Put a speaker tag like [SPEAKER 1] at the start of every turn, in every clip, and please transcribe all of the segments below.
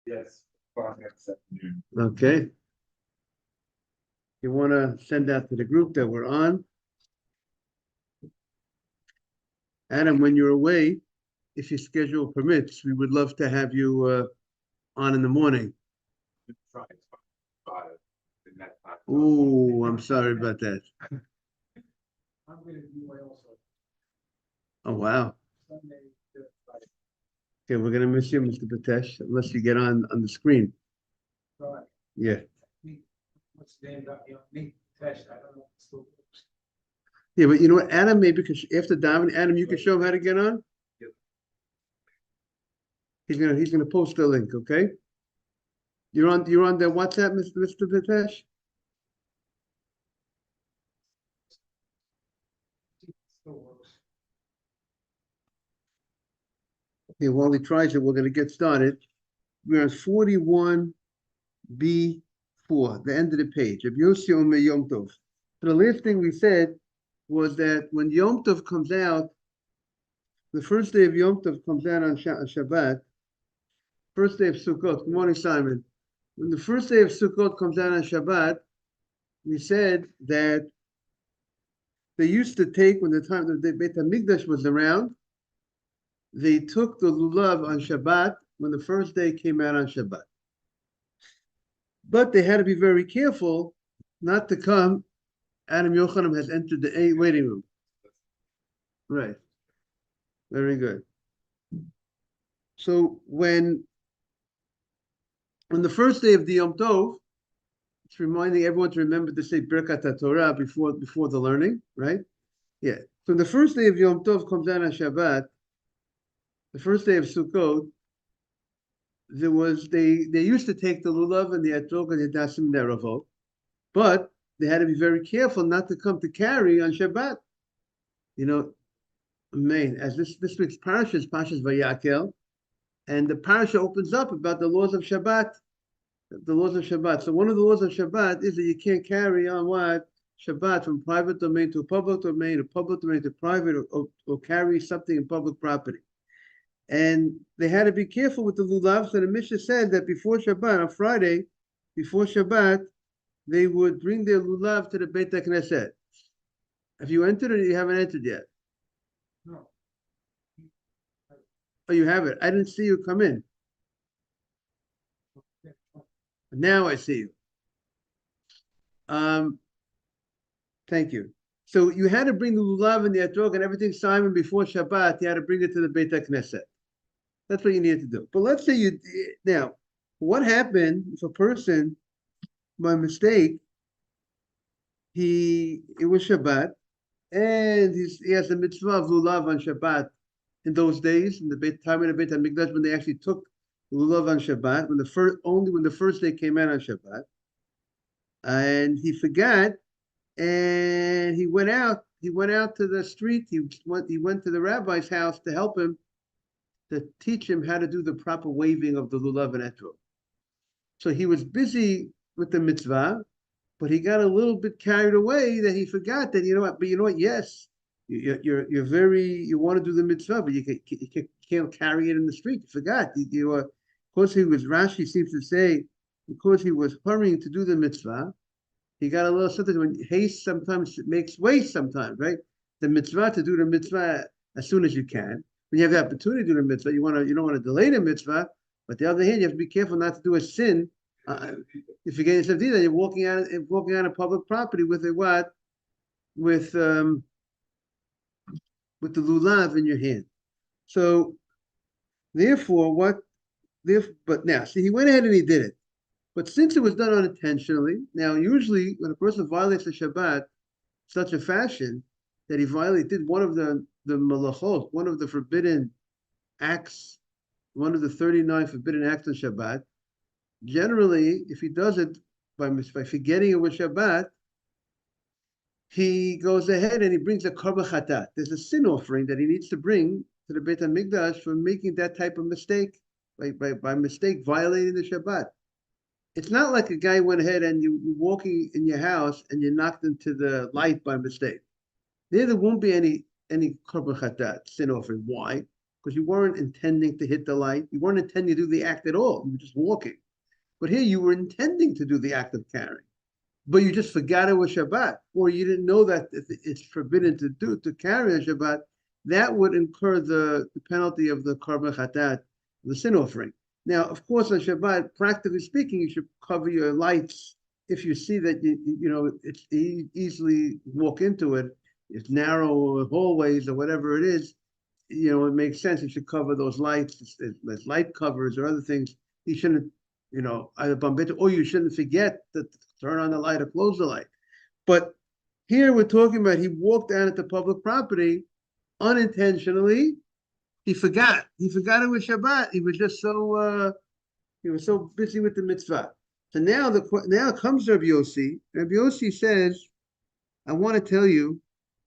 [SPEAKER 1] Yes, next afternoon.
[SPEAKER 2] Okay. You want to send out to the group that we're on. Adam, when you're away, if your schedule permits, we would love to have you on in the morning.
[SPEAKER 1] Try it. The next time.
[SPEAKER 2] Oh, I'm sorry about that.
[SPEAKER 3] I'm gonna be away also.
[SPEAKER 2] Oh, wow.
[SPEAKER 3] Sunday to Friday.
[SPEAKER 2] Okay, we're gonna miss you, Mr. Patesh, unless you get on the screen.
[SPEAKER 3] Right.
[SPEAKER 2] Yeah.
[SPEAKER 3] What's the name of me? Tesh, I don't know if it still works.
[SPEAKER 2] Yeah, but you know what, Adam, maybe because after Davin, Adam, you can show him how to get on?
[SPEAKER 1] Yep.
[SPEAKER 2] He's gonna post the link, okay? You're on the WhatsApp, Mr. Patesh?
[SPEAKER 3] It still works.
[SPEAKER 2] Okay, while he tries it, we're gonna get started. We're on 41B4, the end of the page. Of Yossi Omer Yom Tov. So the last thing we said was that when Yom Tov comes out, the first day of Yom Tov comes out on Shabbat, first day of Sukkot. Good morning, Simon. When the first day of Sukkot comes out on Shabbat, we said that they used to take, when the time the Beit HaMikdash was around, they took the lulav on Shabbat when the first day came out on Shabbat. But they had to be very careful not to come. Adam Yochanan has entered the waiting room. Right. Very good. So when on the first day of the Yom Tov, it's reminding everyone to remember to say Birkat HaTorah before the learning, right? Yeah. So the first day of Yom Tov comes out on Shabbat. The first day of Sukkot, they used to take the lulav and the etrog and the dasim neravot, but they had to be very careful not to come to carry on Shabbat. You know, as this week's parasha is Parshas Vayakel, and the parasha opens up about the laws of Shabbat. The laws of Shabbat. So one of the laws of Shabbat is that you can't carry on what? Shabbat from private domain to public domain, or public domain to private, or carry something in public property. And they had to be careful with the lulav. So the Mishnah said that before Shabbat, on Friday, before Shabbat, they would bring their lulav to the Beit HaKnesset. Have you entered or you haven't entered yet?
[SPEAKER 3] No.
[SPEAKER 2] Oh, you have it. I didn't see you come in. Now I see you. Thank you. So you had to bring the lulav and the etrog and everything, Simon, before Shabbat. You had to bring it to the Beit HaKnesset. That's what you needed to do. But let's say now, what happened if a person, by mistake, it was Shabbat, and he has the mitzvah of lulav on Shabbat in those days, in the time of the Beit HaMikdash, when they actually took lulav on Shabbat, when the first day came out on Shabbat, and he forgot, and he went out to the street. He went to the rabbi's house to help him, to teach him how to do the proper waving of the lulav and etrog. So he was busy with the mitzvah, but he got a little bit carried away that he forgot that, you know what, yes, you want to do the mitzvah, but you can't carry it in the street. You forgot. Because Rashi seems to say, because he was hurrying to do the mitzvah, he got a little something. When haste sometimes makes waste sometimes, right? The mitzvah, to do the mitzvah as soon as you can. When you have the opportunity to do the mitzvah, you don't want to delay the mitzvah. But the other hand, you have to be careful not to do a sin. If you get yourself either, you're walking on a public property with a what? With the lulav in your hand. So therefore, but now, see, he went ahead and he did it. But since it was done unintentionally, now usually when a person violates the Shabbat, such a fashion that he did one of the malachot, one of the forbidden acts, one of the 39 forbidden acts of Shabbat, generally, if he does it by forgetting it was Shabbat, he goes ahead and he brings a korban chatat. There's a sin offering that he needs to bring to the Beit HaMikdash for making that type of mistake, by mistake violating the Shabbat. It's not like a guy went ahead and you're walking in your house and you knocked into the light by mistake. There won't be any korban chatat, sin offering. Why? because you weren't intending to hit the light. You weren't intending to do the act at all. You were just walking. But here you were intending to do the act of carrying, but you just forgot it was Shabbat, or you didn't know that it's forbidden to carry on Shabbat. That would incur the penalty of the korban chatat, the sin offering. Now, of course, on Shabbat, practically speaking, you should cover your lights if you see that it's easily walk into it. It's narrow hallways or whatever it is. It makes sense. You should cover those lights. There's light covers or other things. You shouldn't, either bump into, or you shouldn't forget to turn on the light or close the light. But here we're talking about he walked out into public property unintentionally. He forgot. He forgot it was Shabbat. He was just so busy with the mitzvah. So now comes Rabbi Yossi. Rabbi Yossi says, I want to tell you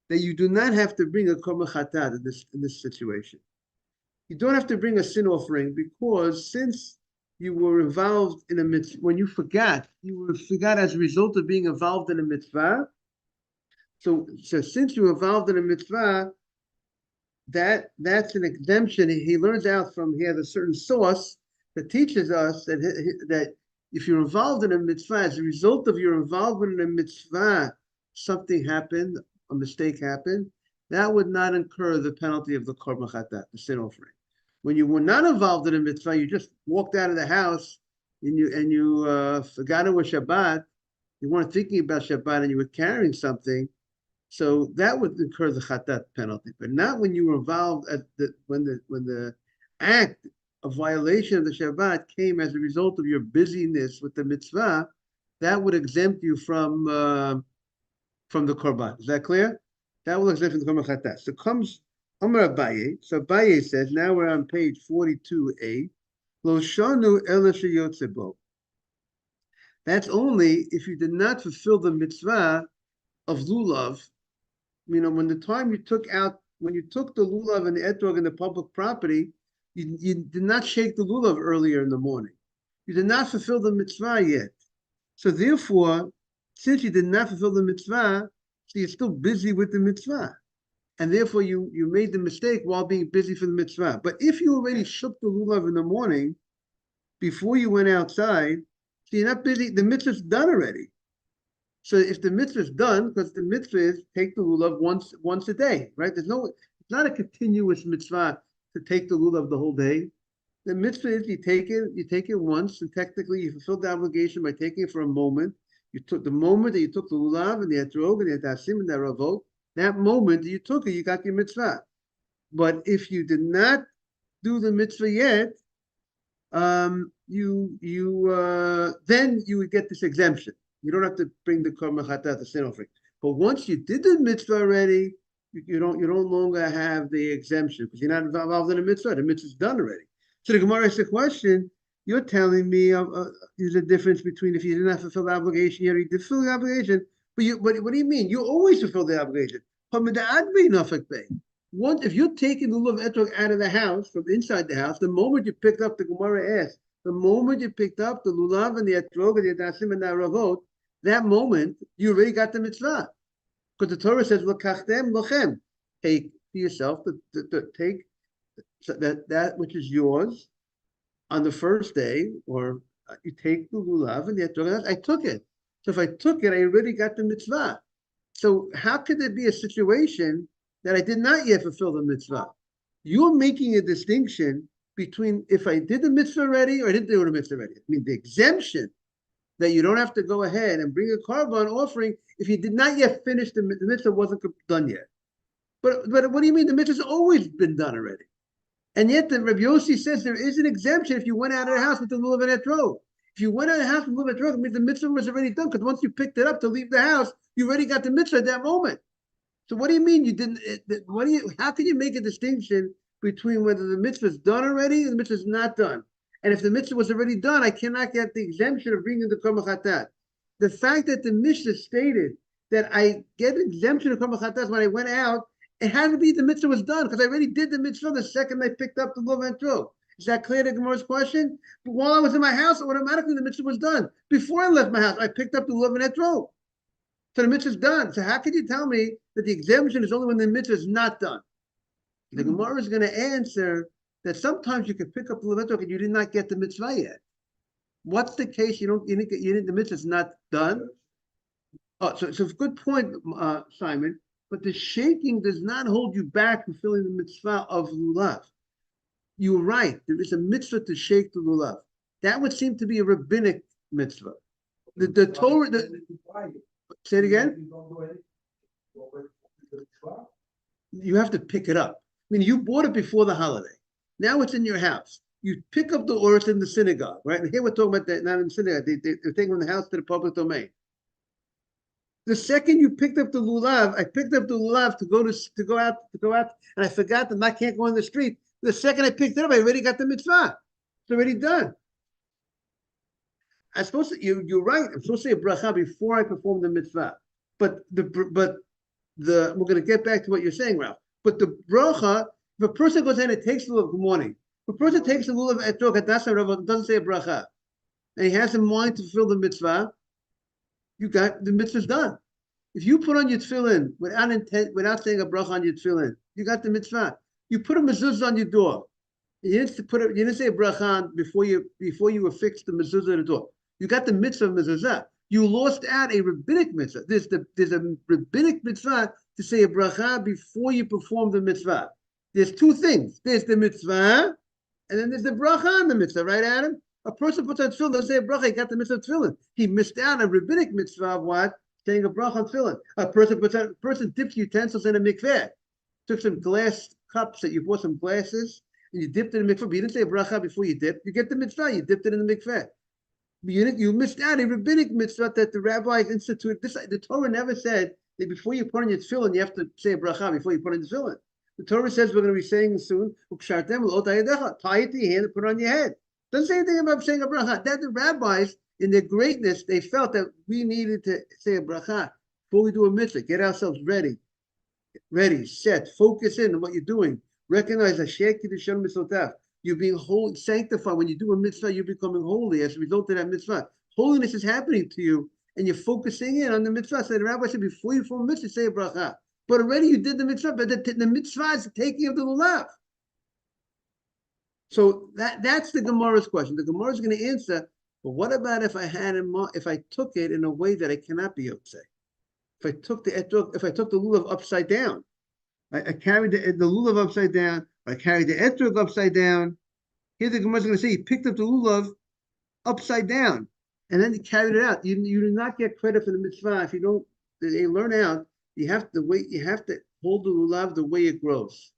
[SPEAKER 2] that you do not have to bring a korban chatat in this situation. You don't have to bring a sin offering, because since you were involved in a mitzvah, when you forgot as a result of being involved in a mitzvah. So since you were involved in a mitzvah, that's an exemption. He learns out from, he has a certain source that teaches us that if you're involved in a mitzvah, as a result of your involvement in a mitzvah, something happened, a mistake happened, that would not incur the penalty of the korban chatat, the sin offering. When you were not involved in a mitzvah, you just walked out of the house and you forgot it was Shabbat, you weren't thinking about Shabbat and you were carrying something, so that would incur the chatat penalty. But not when you were involved when the act of violation of the Shabbat came as a result of your busyness with the mitzvah, that would exempt you from the korban. Is that clear? That will exempt from the korban chatat. So comes Amar Abaye. So Abaye says, now we're on page 42a. Lo shanu ela sheyotze bo. That's only if you did not fulfill the mitzvah of lulav. When the time you took the lulav and the etrog in the public property, you did not shake the lulav earlier in the morning. You did not fulfill the mitzvah yet. So therefore, since you did not fulfill the mitzvah, so you're still busy with the mitzvah. And therefore you made the mistake while being busy for the mitzvah. But if you already shook the lulav in the morning, before you went outside, so you're not busy, the mitzvah's done already. So if the mitzvah is done, because the mitzvah is take the lulav once a day, right? It's not a continuous mitzvah to take the lulav the whole day. The mitzvah is you take it once, and technically you fulfilled the obligation by taking it for a moment. You took the moment that you took the lulav and the etrog and the etasim and the ravot, that moment that you took it, you got your mitzvah. But if you did not do the mitzvah yet, then you would get this exemption. You don't have to bring the korban chatat, the sin offering. But once you did the mitzvah already, you no longer have the exemption because you're not involved in a mitzvah. The mitzvah's done already. So the Gemara asks the question, you're telling me there's a difference between if you did not fulfill the obligation yet, or you did fulfill the obligation, but what do you mean? You always fulfill the obligation. Once, if you're taking the lulav etrog out of the house, from inside the house, the moment you picked up, the Gemara asks, the moment you picked up the lulav and the etrog and the etasim and the ravot, that moment, you already got the mitzvah. Because the Torah says, "L'kachtem lochem," take to yourself, take that which is yours on the first day, or you take the lulav and the etrog. I took it. So if I took it, I already got the mitzvah. So how could there be a situation that I did not yet fulfill the mitzvah? You're making a distinction between if I did the mitzvah already or I didn't do the mitzvah already. I mean, the exemption that you don't have to go ahead and bring a korban offering if you did not yet finish the mitzvah wasn't done yet. But what do you mean? The mitzvah's always been done already. And yet the Rabbi Yossi says there is an exemption if you went out of the house with the lulav and etrog. If you went out of the house with the lulav and etrog, it means the mitzvah was already done, because once you picked it up to leave the house, you already got the mitzvah at that moment. So what do you mean you didn't? How can you make a distinction between whether the mitzvah is done already and the mitzvah is not done? And if the mitzvah was already done, I cannot get the exemption of bringing the korban chatat. The fact that the Mishnah stated that I get exemption of korban chatat when I went out, it had to be the mitzvah was done, because I already did the mitzvah the second I picked up the lulav and etrog. Is that clear to Gemara's question? But while I was in my house, automatically the mitzvah was done. Before I left my house, I picked up the lulav and etrog. So the mitzvah is done. So how can you tell me that the exemption is only when the mitzvah is not done? The Gemara is going to answer that sometimes you can pick up the lulav and you did not get the mitzvah yet. What's the case? You didn't the mitzvah is not done. Oh, so it's a good point, Simon. But the shaking does not hold you back from fulfilling the mitzvah of lulav. You're right. There is a mitzvah to shake the lulav. That would seem to be a rabbinic mitzvah. The Torah. Say it again. You have to pick it up. I mean, you bought it before the holiday. Now it's in your house. You pick up the or it's in the synagogue, right? And here we're talking about that, not in the synagogue. They're taking from the house to the public domain. The second you picked up the lulav, I picked up the lulav to go out, and I forgot that I can't go on the street. The second I picked it up, I already got the mitzvah. It's already done. You're right. I'm supposed to say a bracha before I perform the mitzvah. But we're going to get back to what you're saying, Ralph. But the bracha, if a person goes in and takes the lulav, good morning. If a person takes the lulav at Torah, doesn't say a bracha, and he has in mind to fulfill the mitzvah, you got the mitzvah's done. If you put on your tefillin without intent, without saying a bracha on your tefillin, you got the mitzvah. You put a mezuzah on your door. You didn't say a bracha on before you affixed the mezuzah on the door. You got the mitzvah of mezuzah. You lost out a rabbinic mitzvah. There's a rabbinic mitzvah to say a bracha before you perform the mitzvah. There's two things. There's the mitzvah, and then there's the bracha on the mitzvah, right, Adam? A person puts on tefillin, doesn't say a bracha, he got the mitzvah of tefillin. He missed out a rabbinic mitzvah of what? Saying a bracha on tefillin. A person dips utensils in a mikveh. Took some glass cups that you bought some glasses, and you dipped it in the mikveh, but you didn't say a bracha before you dipped. You get the mitzvah, you dipped it in the mikveh. You missed out a rabbinic mitzvah that the rabbis instituted. The Torah never said that before you put on your tefillin, you have to say a bracha before you put on the tefillin. The Torah says we're going to be saying soon, tie it to your hand and put it on your head. Doesn't say anything about saying a bracha. That the rabbis, in their greatness, they felt that we needed to say a bracha before we do a mitzvah. Get ourselves ready, set, focus in on what you're doing. Recognize that you're being holy, sanctified. When you do a mitzvah, you're becoming holy as a result of that mitzvah. Holiness is happening to you, and you're focusing in on the mitzvah. So the rabbi said, before you perform a mitzvah, say a bracha. But already you did the mitzvah, but the mitzvah is the taking of the lulav. So that's the Gemara's question. The Gemara is going to answer, but what about if I took it in a way that I cannot be yotze? If I took the lulav upside down, I carried the lulav upside down, I carried the etrog upside down. Here the Gemara is going to say he picked up the lulav upside down, and then he carried it out. You do not get credit for the mitzvah if you don't. They learn out. You have to hold the lulav the way it grows.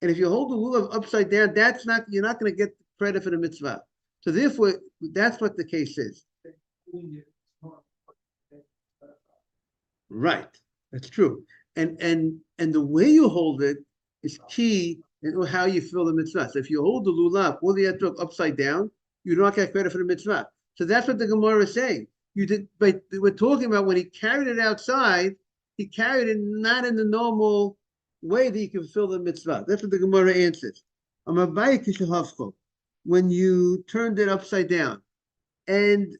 [SPEAKER 2] And if you hold the lulav upside down, you're not going to get credit for the mitzvah. So therefore, that's what the case is. Right, that's true. And the way you hold it is key in how you fill the mitzvah. So if you hold the lulav or the etrog upside down, you don't get credit for the mitzvah. So that's what the Gemara is saying. But we're talking about when he carried it outside, he carried it not in the normal way that you can fulfill the mitzvah. That's what the Gemara answers. When you turned it upside down. And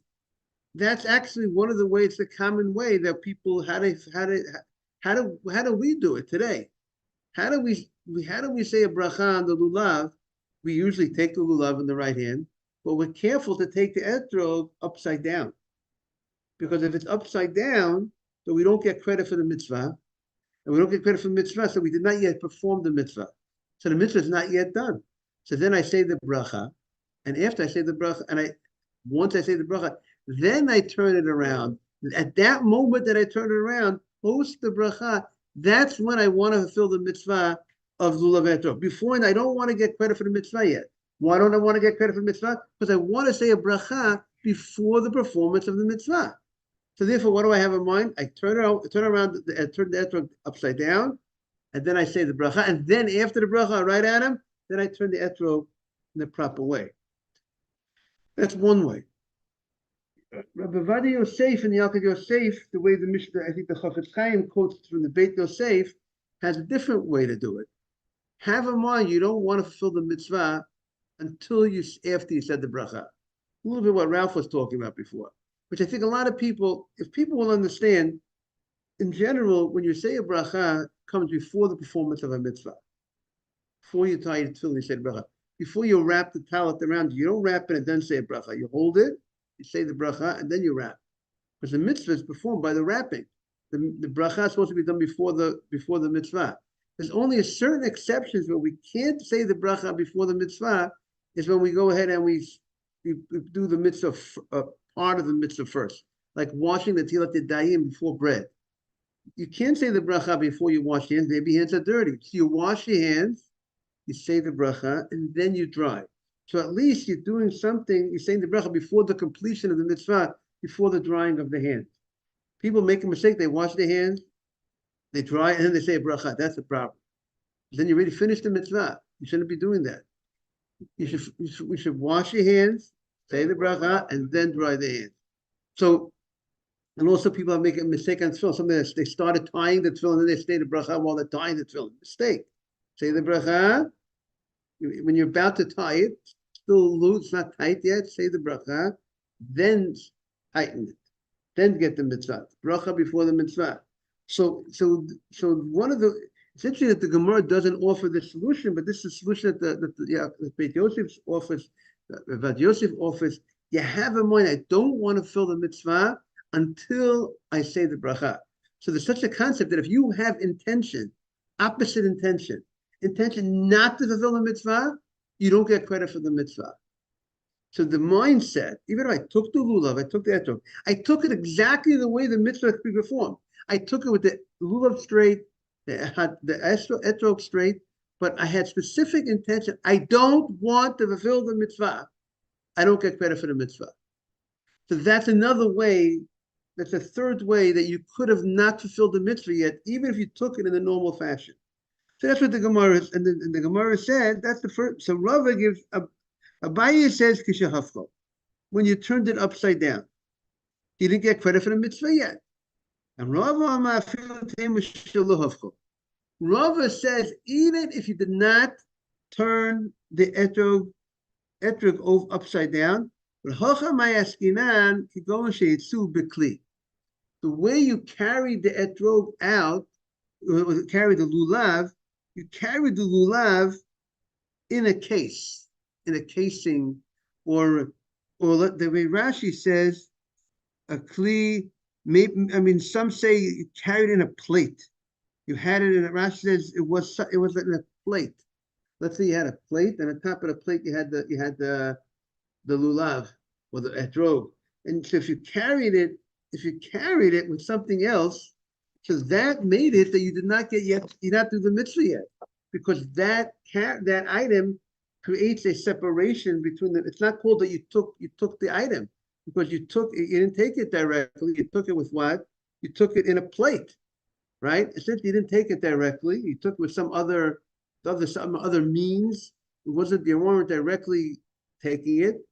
[SPEAKER 2] that's actually one of the ways, the common way that people, how do we do it today? How do we say a bracha on the lulav? We usually take the lulav in the right hand, but we're careful to take the etrog upside down. Because if it's upside down, so we don't get credit for the mitzvah, and we don't get credit for the mitzvah, so we did not yet perform the mitzvah. So the mitzvah is not yet done. So then I say the bracha, and after I say the bracha, once I say the bracha, then I turn it around. At that moment that I turn it around, post the bracha, that's when I want to fulfill the mitzvah of lulav etrog. Before, I don't want to get credit for the mitzvah yet. Why don't I want to get credit for the mitzvah? Because I want to say a bracha before the performance of the mitzvah. So therefore, what do I have in mind? I turn around the etrog upside down, and then I say the bracha, and then after the bracha, right, Adam? Then I turn the etrog in the proper way. That's one way. Rabbi Vadi Yosef and Yalkut Yosef, the way the Mishnah, I think the Chafetz Chaim quotes from the Beit Yosef, has a different way to do it. Have in mind, you don't want to fulfill the mitzvah until after you said the bracha. A little bit what Ralph was talking about before, which I think a lot of people, if people will understand, in general, when you say a bracha, it comes before the performance of a mitzvah. Before you tie your tefillin, you say the bracha. Before you wrap the tallit around you, you don't wrap it and then say a bracha. You hold it, you say the bracha, and then you wrap. Because the mitzvah is performed by the wrapping. The bracha is supposed to be done before the mitzvah. There's only a certain exceptions where we can't say the bracha before the mitzvah, is when we go ahead and we do the mitzvah, part of the mitzvah first, like washing the tilat dayim before bread. You can't say the bracha before you wash your hands. Maybe your hands are dirty. So you wash your hands, you say the bracha, and then you dry. So at least you're doing something, you're saying the bracha before the completion of the mitzvah, before the drying of the hands. People make a mistake, they wash their hands, they dry, and then they say a bracha. That's the problem. Then you already finished the mitzvah. You shouldn't be doing that. We should wash your hands, say the bracha, and then dry the hands. So, and also people are making a mistake on tefillin. Something that they started tying the tefillin, and then they say the bracha while they're tying the tefillin. Mistake. Say the bracha. When you're about to tie it, still loose, it's not tight yet, say the bracha, then tighten it. Then get the mitzvah. Bracha before the mitzvah. So one of the, it's interesting that the Gemara doesn't offer the solution, but this is the solution that Beit Yosef offers, Vad Yosef offers. You have in mind, I don't want to fill the mitzvah until I say the bracha. So there's such a concept that if you have intention, opposite intention not to fulfill the mitzvah, you don't get credit for the mitzvah. So the mindset, even if I took the lulav, I took the etrog, I took it exactly the way the mitzvah could be performed. I took it with the lulav straight, the etrog straight, but I had specific intention. I don't want to fulfill the mitzvah. I don't get credit for the mitzvah. So that's another way, that's a third way that you could have not fulfilled the mitzvah yet, even if you took it in the normal fashion. So that's what the Gemara is, and the Gemara said, that's the first. So Rava gives, Abaye says, Kishahafko, when you turned it upside down. You didn't get credit for the mitzvah yet. And Rava says, even if you did not turn the etrog over upside down, the way you carry the etrog out, carry the lulav, you carry the lulav in a case, in a casing, or the way Rashi says, a kli. Maybe, I mean, some say you carried in a plate. You had it in a, Rashi says it was in a plate. Let's say you had a plate, and on top of the plate you had the lulav or the etrog. And so if you carried it with something else, so that made it that you did not get yet, you not do the mitzvah yet, because that item creates a separation between them. It's not called that you took the item, because you didn't take it directly. You took it with what? You took it in a plate, right? Since you didn't take it directly, you took it with some other means. You weren't directly taking it.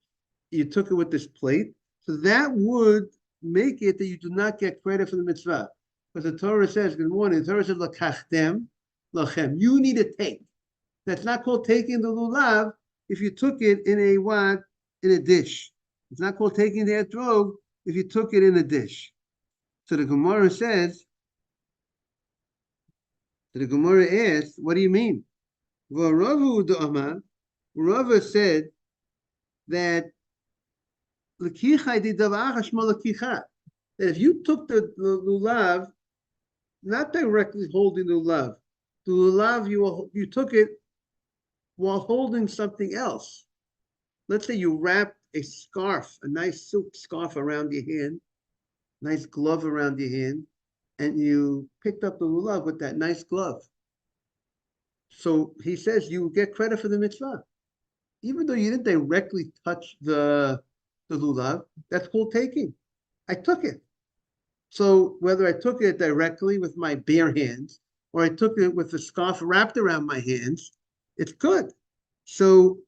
[SPEAKER 2] You took it with this plate. So that would make it that you do not get credit for the mitzvah. Because the Torah says, good morning, the Torah says, Lakachtem, lachem. You need to take. That's not called taking the lulav if you took it in a dish. It's not called taking the etrog if you took it in a dish. So the Gemara says, asks, what do you mean? Rava said that if you took the lulav, not directly holding the lulav, you took it while holding something else. Let's say you wrapped a scarf, a nice silk scarf around your hand, nice glove around your hand, and you picked up the lulav with that nice glove. So he says you get credit for the mitzvah. Even though you didn't directly touch the lulav, that's called taking. I took it. So whether I took it directly with my bare hands, or I took it with the scarf wrapped around my hands, it's good. So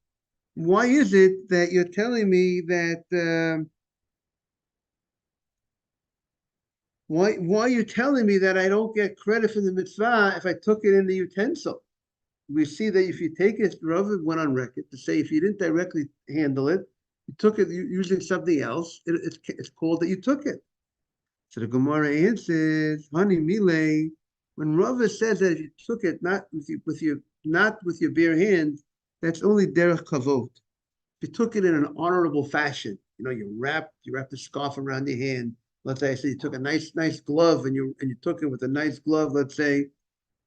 [SPEAKER 2] why is it that you're telling me that? Why are you telling me that I don't get credit for the mitzvah if I took it in the utensil? We see that if you take it, Rav went on record to say if you didn't directly handle it, you took it using something else, it's called that you took it. So the Gemara answers, Hani Mile, when Rav says that if you took it not with your not with your bare hand, that's only derech kavod. If you took it in an honorable fashion, you wrapped the scarf around your hand. Let's say, you took a nice glove and you took it with a nice glove, let's say.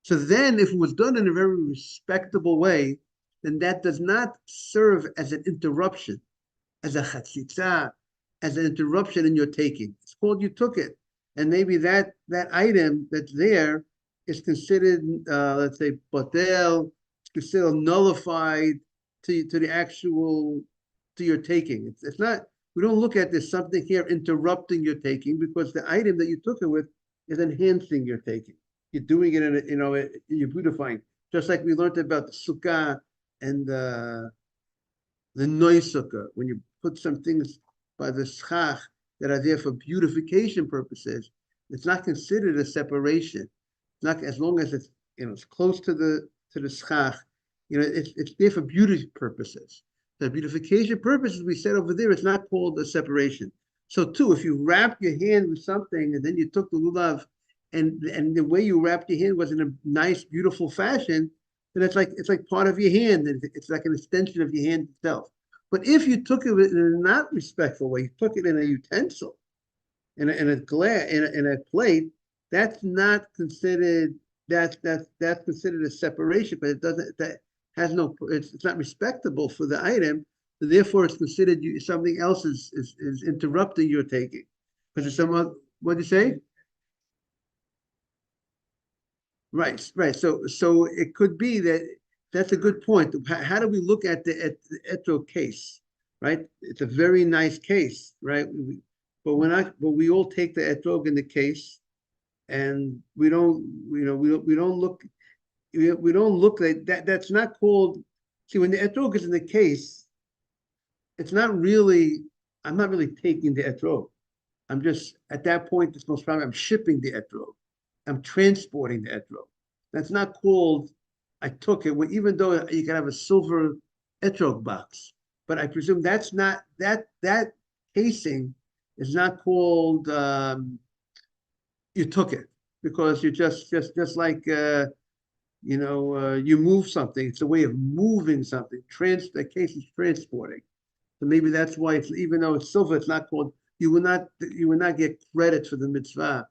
[SPEAKER 2] So then if it was done in a very respectable way, then that does not serve as an interruption, as a chatzitza, as an interruption in your taking. It's called you took it. And maybe that item that's there is considered, let's say, batel, it's considered nullified to your taking. It's not, we don't look at this something here interrupting your taking, because the item that you took it with is enhancing your taking. You're doing it you're beautifying. Just like we learned about the Succah and the noise Sukkah, when you put some things by the schach that are there for beautification purposes, it's not considered a separation. It's not, as long as it's close to the schach, it's there for beauty purposes. The beautification purposes we said over there, it's not called a separation. So too, if you wrap your hand with something and then you took the lulav, and the way you wrapped your hand was in a nice, beautiful fashion, then it's like part of your hand, and it's like an extension of your hand itself. But if you took it in a not respectful way, you took it in a utensil, in a plate, that's not considered, that's considered a separation, but it doesn't, that has no, it's not respectable for the item. So therefore, it's considered something else is interrupting your taking. Because it's someone, what do you say? Right. So it could be that that's a good point. How do we look at the etrog case, right? It's a very nice case, right? But we all take the etrog in the case, and we don't look like that. That's not called. See, when the etrog is in the case, it's not really. I'm not really taking the etrog. I'm just, at that point, it's most probably I'm shipping the etrog. I'm transporting the etrog. That's not called I took it, even though you can have a silver etrog box. But I presume that's not, that casing is not called you took it, because you just like you move something. It's a way of moving something. The case is transporting. So maybe that's why it's, even though it's silver, it's not called, you will not get credit for the mitzvah,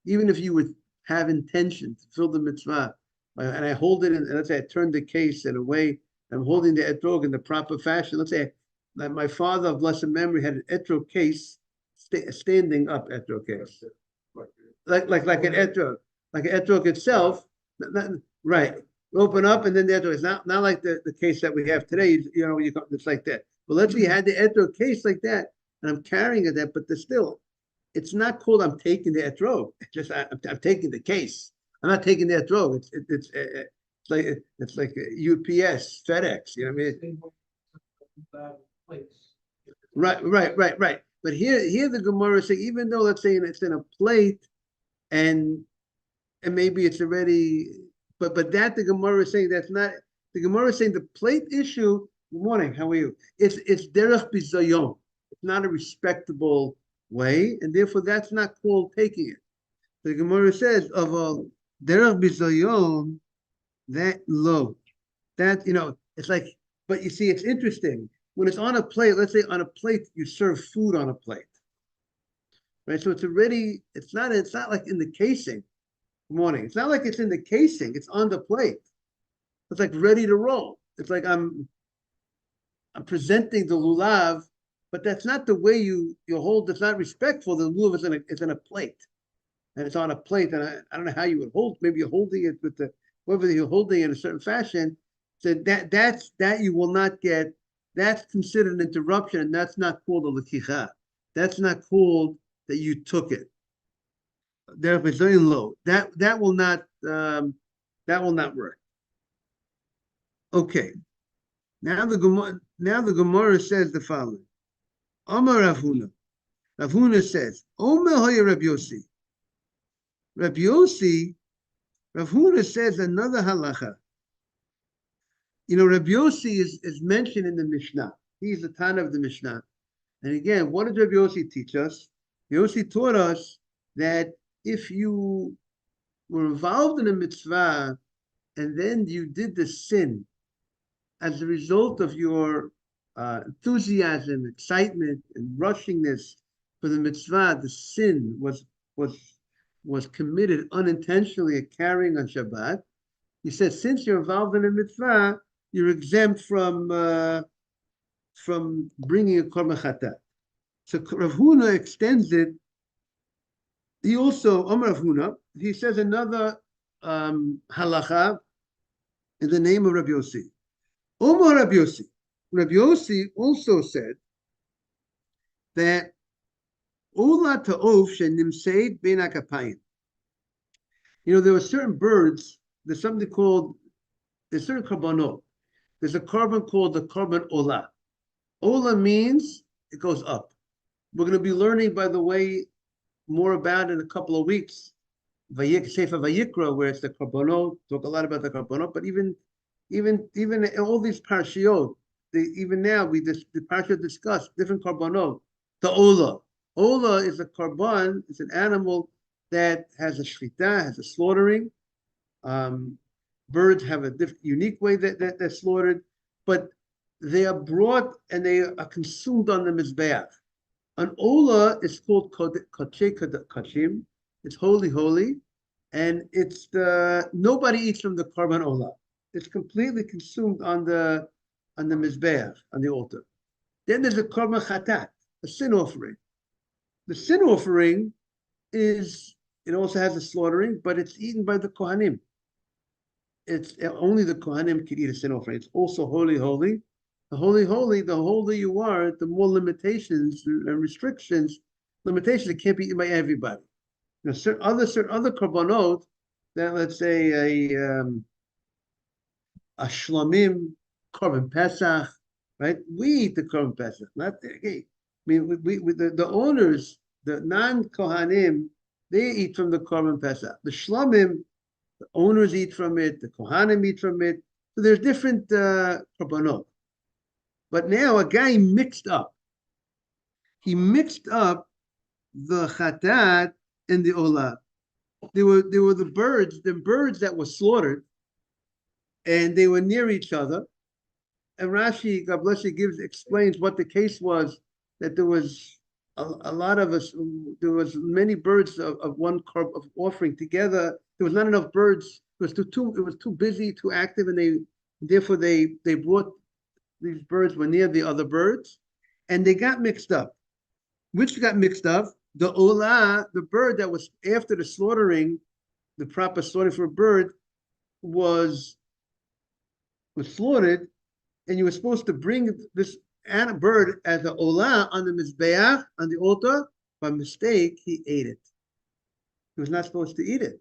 [SPEAKER 2] even if you would have intention to fill the mitzvah. And I hold it in, and let's say I turn the case in a way, I'm holding the etrog in the proper fashion. Let's say that my father of blessed memory had an etrog case, standing up etrog case, like an etrog itself, right? Open up, and then the etrog. It's not like the case that we have today. It's like that. But let's say you had the etrog case like that, and I'm carrying it there, but still, it's not called I'm taking the etrog. It's just I'm taking the case. I'm not taking the etrog. It's like UPS, FedEx. You know what I mean? Right. But here the Gemara is saying, even though, let's say it's in a plate, and maybe it's already, but that the Gemara is saying that's not. The Gemara is saying the plate issue. Good morning. How are you? It's derech bizayon. It's not a respectable way, and therefore that's not called taking it. The Gemara says of a derech bizayon, that low, that it's like. But you see, it's interesting when it's on a plate. Let's say on a plate, you serve food on a plate, right? So it's already. It's not like in the casing. Good morning. It's not like it's in the casing. It's on the plate. It's like ready to roll. It's like I'm presenting the lulav, but that's not the way you hold. It's not respectful. The lulav is in a plate, and it's on a plate. And I don't know how you would hold. Maybe you're holding it with whether you're holding it in a certain fashion. So that you will not get. That's considered an interruption, and that's not called a lekicha. That's not called that you took it. There is very low. That will not work. Okay. Now the Gemara says the following. Amar Rav Huna. Rav Huna says, Omer hoya Rabbi Yossi. Rabbi Yossi, Rav Huna says another halacha. Rabbi Yossi is mentioned in the Mishnah. He's the Tana of the Mishnah. And again, what did Rabbi Yossi teach us? Rabbi Yossi taught us that if you were involved in a mitzvah and then you did the sin as a result of your enthusiasm, excitement, and rushingness for the mitzvah, the sin was committed unintentionally at carrying on Shabbat. He said, since you're involved in a mitzvah, you're exempt from bringing a korban chatat. So Rav Huna extends it. He also, Rav Huna, he says another halacha in the name of Rabbi Yossi. Rabbi Yossi. Rabbi Yossi also said that Ola ta'of shenimseid ben akapayim. There were certain birds. There's certain korbanot. There's a korban called the korban ola. Ola means it goes up. We're going to be learning, by the way, more about it in a couple of weeks. Sefer Vayikra, where it's the korbanot. Talk a lot about the korbanot, but even all these parshiot, even now the parshiot discuss different korbanot. The ola. Ola is a korban. It's an animal that has a shchita, has a slaughtering. Birds have a unique way that they're slaughtered, but they are brought and they are consumed on the mizbeach. An ola is called kachei kachim. It's holy, and it's nobody eats from the korban ola. It's completely consumed on the mizbeach, on the altar. Then there's a korban chatat, a sin offering. The sin offering it also has a slaughtering, but it's eaten by the kohanim. It's only the kohanim can eat a sin offering. It's also holy. The holier you are, the more limitations and restrictions. Limitations, it can't be eaten by everybody. Certain other korbanot, that let's say a shlamim, korban pesach, right? We eat the korban pesach, not the owners, the non-kohanim, they eat from the korban pesach. The shlamim, the owners eat from it, the kohanim eat from it. So there's different korbanot. But now a guy mixed up. He mixed up the chatat and the olah. There were the birds that were slaughtered, and they were near each other. And Rashi, God bless you, explains what the case was, that there was a lot of us, there was many birds of one carb of offering together. There was not enough birds. It was too busy, too active, and therefore they brought, these birds were near the other birds, and they got mixed up. Which got mixed up? The olah, the bird that was after the slaughtering, the proper slaughtering for a bird was slaughtered, and you were supposed to bring this bird as an olah on the mizbeach, on the altar. By mistake, he ate it. He was not supposed to eat it.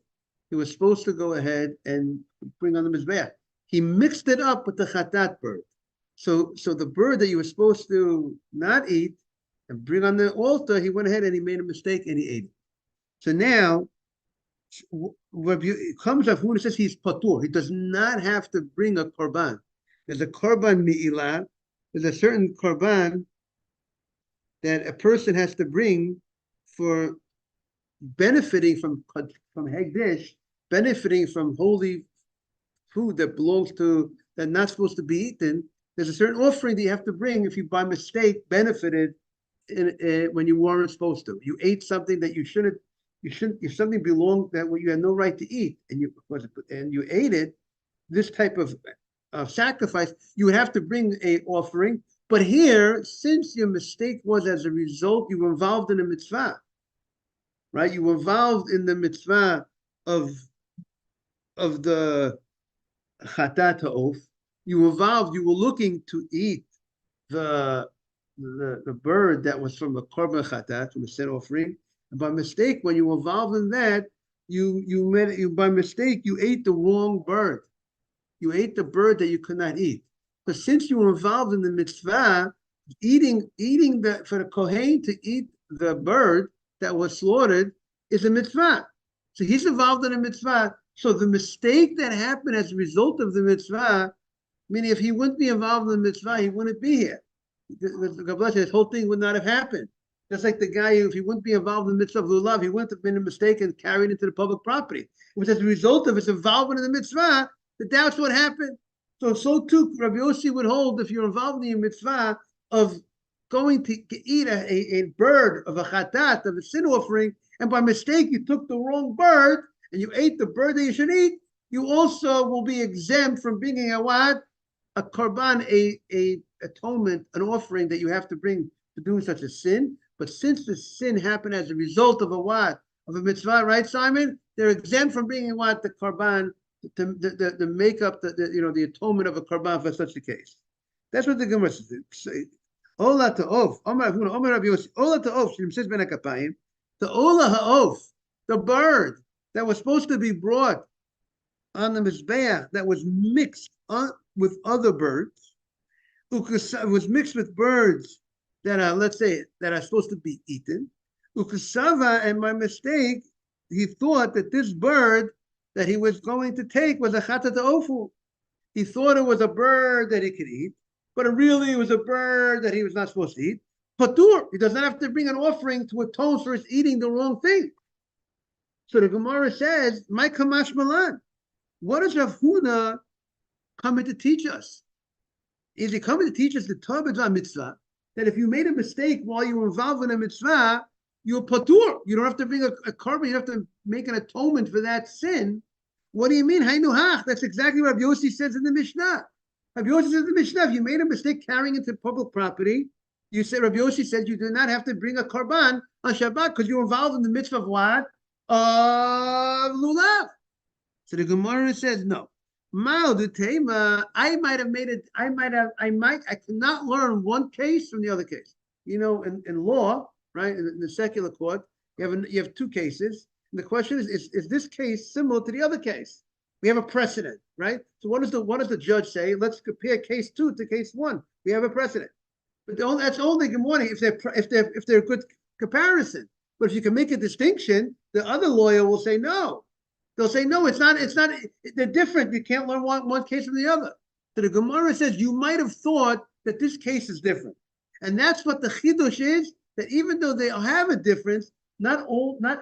[SPEAKER 2] He was supposed to go ahead and bring on the mizbeach. He mixed it up with the chatat bird. So the bird that you were supposed to not eat and bring on the altar, he went ahead and he made a mistake and he ate it. So now, it comes up who says he's patur. He does not have to bring a korban. There's a korban mi'ilah. There's a certain korban that a person has to bring for benefiting from hegdesh, benefiting from holy food that belongs to, that's not supposed to be eaten. There's a certain offering that you have to bring if you by mistake benefited when you weren't supposed to. You ate something that you shouldn't. If something belonged that you had no right to eat, and you ate it, this type of sacrifice, you would have to bring a offering. But here, since your mistake was as a result, you were involved in a mitzvah, right? You were involved in the mitzvah of the chatat ha'of. You were looking to eat the bird that was from the korban chatat, from the sin offering. And by mistake, when you were involved in that, by mistake you ate the wrong bird. You ate the bird that you could not eat. But since you were involved in the mitzvah, eating for the kohen to eat the bird that was slaughtered is a mitzvah. So he's involved in a mitzvah. So the mistake that happened as a result of the mitzvah, meaning if he wouldn't be involved in the mitzvah, he wouldn't be here. God bless you, this whole thing would not have happened. Just like the guy, if he wouldn't be involved in the mitzvah of lulav, he wouldn't have been a mistake and carried into the public property. It was as a result of his involvement in the mitzvah that that's what happened. So too, Rabbi Yossi would hold if you're involved in the mitzvah of going to eat a bird of a chatat, of a sin offering, and by mistake you took the wrong bird and you ate the bird that you should eat, you also will be exempt from bringing a what? A korban, a atonement, an offering that you have to bring to doing such a sin. But since the sin happened as a result of a what? Of a mitzvah, right, Simon? They're exempt from bringing what? The korban, to make up the atonement of a korban for such a case. That's what the Gemara says. Ola ta'of, Omer Rabbi Yossi, Ola ta'of, says ben hakapayim, the Ola ha'of, the bird that was supposed to be brought on the mizbeach that was mixed with other birds, was mixed with birds that are, let's say, that are supposed to be eaten. Ukasava, and by mistake, he thought that this bird that he was going to take was a chatat ofu. He thought it was a bird that he could eat, but it really was a bird that he was not supposed to eat. Patur, he does not have to bring an offering to atone for his eating the wrong thing. So the Gemara says, "My kamash malan." What is Rav Huna coming to teach us? Is he coming to teach us the Torah mitzvah, that if you made a mistake while you were involved in a mitzvah, you're patur. You don't have to bring a korban. You have to make an atonement for that sin. What do you mean? Hainu hach. That's exactly what Rabbi Yossi says in the Mishnah. Rabbi Yossi says in the Mishnah, if you made a mistake carrying into public property, you say, Rabbi Yossi said you do not have to bring a korban on Shabbat because you're involved in the mitzvah of what? Of lulav. So the Gemara says, no. I cannot learn one case from the other case. You know, in law, right, in the secular court, you have two cases. And the question is this case similar to the other case? We have a precedent, right? So what does the judge say? Let's compare case 2 to case 1. We have a precedent. But that's only good morning if they're a good comparison. But if you can make a distinction, the other lawyer will say no. They'll say no, it's not. They're different. You can't learn one case from the other. So the Gemara says you might have thought that this case is different, and that's what the chidush is. That even though they have a difference, not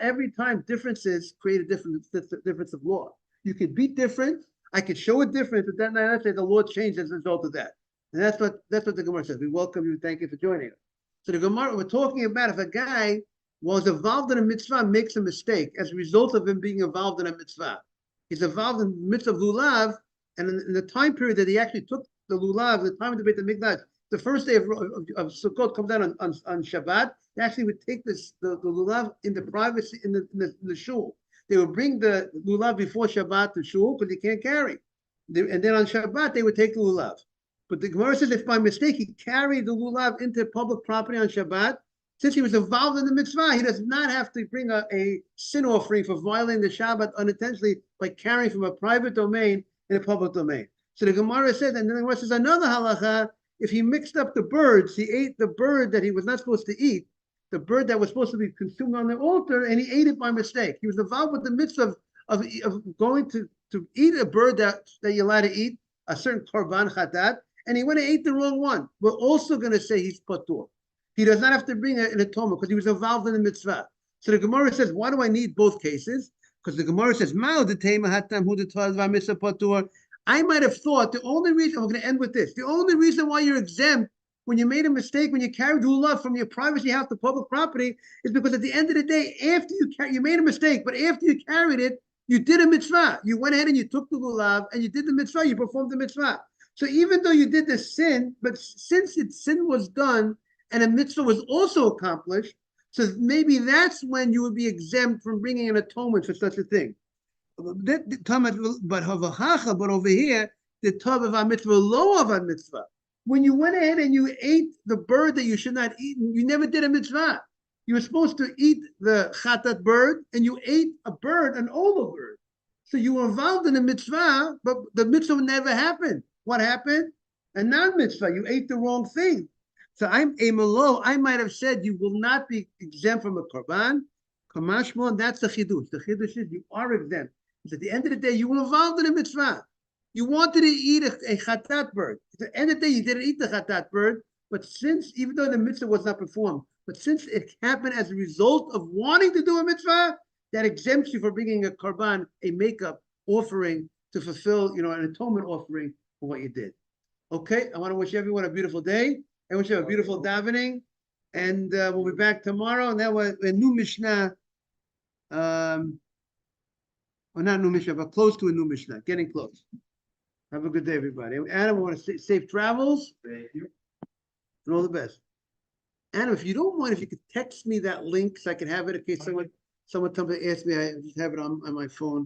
[SPEAKER 2] every time differences create a difference of law. You could be different. I could show a difference, but then I say the law changed as a result of that. And that's what the Gemara says. We welcome you. Thank you for joining us. So the Gemara, we're talking about if a guy was involved in a mitzvah, makes a mistake as a result of him being involved in a mitzvah. He's involved in the mitzvah of lulav, and in the time period that he actually took the lulav, the time of the Beit HaMikdash, the first day of Sukkot comes down on Shabbat. They actually would take the lulav in the privacy in the shul. They would bring the lulav before Shabbat to shul because they can't carry. And then on Shabbat they would take the lulav. But the Gemara says if by mistake he carried the lulav into public property on Shabbat, since he was involved in the mitzvah, he does not have to bring a sin offering for violating the Shabbat unintentionally by carrying from a private domain in a public domain. So the Gemara says, and then the Gemara says another halacha, if he mixed up the birds, he ate the bird that he was not supposed to eat, the bird that was supposed to be consumed on the altar, and he ate it by mistake. He was involved with the mitzvah of going to eat a bird that you're allowed to eat, a certain korban chatat, and he went and ate the wrong one. We're also going to say he's patur. He does not have to bring an atonement because he was involved in the mitzvah. So the Gemara says, why do I need both cases? Because the Gemara says, I might have thought the only reason, we're going to end with this, the only reason why you're exempt when you made a mistake, when you carried lulav from your privacy house to public property, is because at the end of the day, after you made a mistake, but after you carried it, you did a mitzvah. You went ahead and you took the lulav and you did the mitzvah, you performed the mitzvah. So even though you did the sin, but since its sin was done, and a mitzvah was also accomplished, so maybe that's when you would be exempt from bringing an atonement for such a thing. But over here, the tav of our mitzvah, lo of our mitzvah. When you went ahead and you ate the bird that you should not eat, you never did a mitzvah. You were supposed to eat the chatat bird, and you ate a bird, an oval bird. So you were involved in a mitzvah, but the mitzvah never happened. What happened? A non-mitzvah. You ate the wrong thing. So I might have said you will not be exempt from a korban. Kamashmon, that's the chidush. The chidush is you are exempt. Because at the end of the day, you were involved in a mitzvah. You wanted to eat a chatat bird. At the end of the day, you didn't eat the chatat bird, but even though the mitzvah was not performed, but since it happened as a result of wanting to do a mitzvah, that exempts you from bringing a korban, a makeup offering to fulfill, an atonement offering for what you did. Okay, I want to wish everyone a beautiful day. I wish you a beautiful davening. And we'll be back tomorrow. And then we're a new Mishnah. Or not new Mishnah, but close to a new Mishnah. Getting close. Have a good day, everybody. Adam, I want to say safe travels.
[SPEAKER 1] Thank you.
[SPEAKER 2] And all the best. Adam, if you don't mind, if you could text me that link so I can have it in case someone comes to ask me, I just have it on my phone.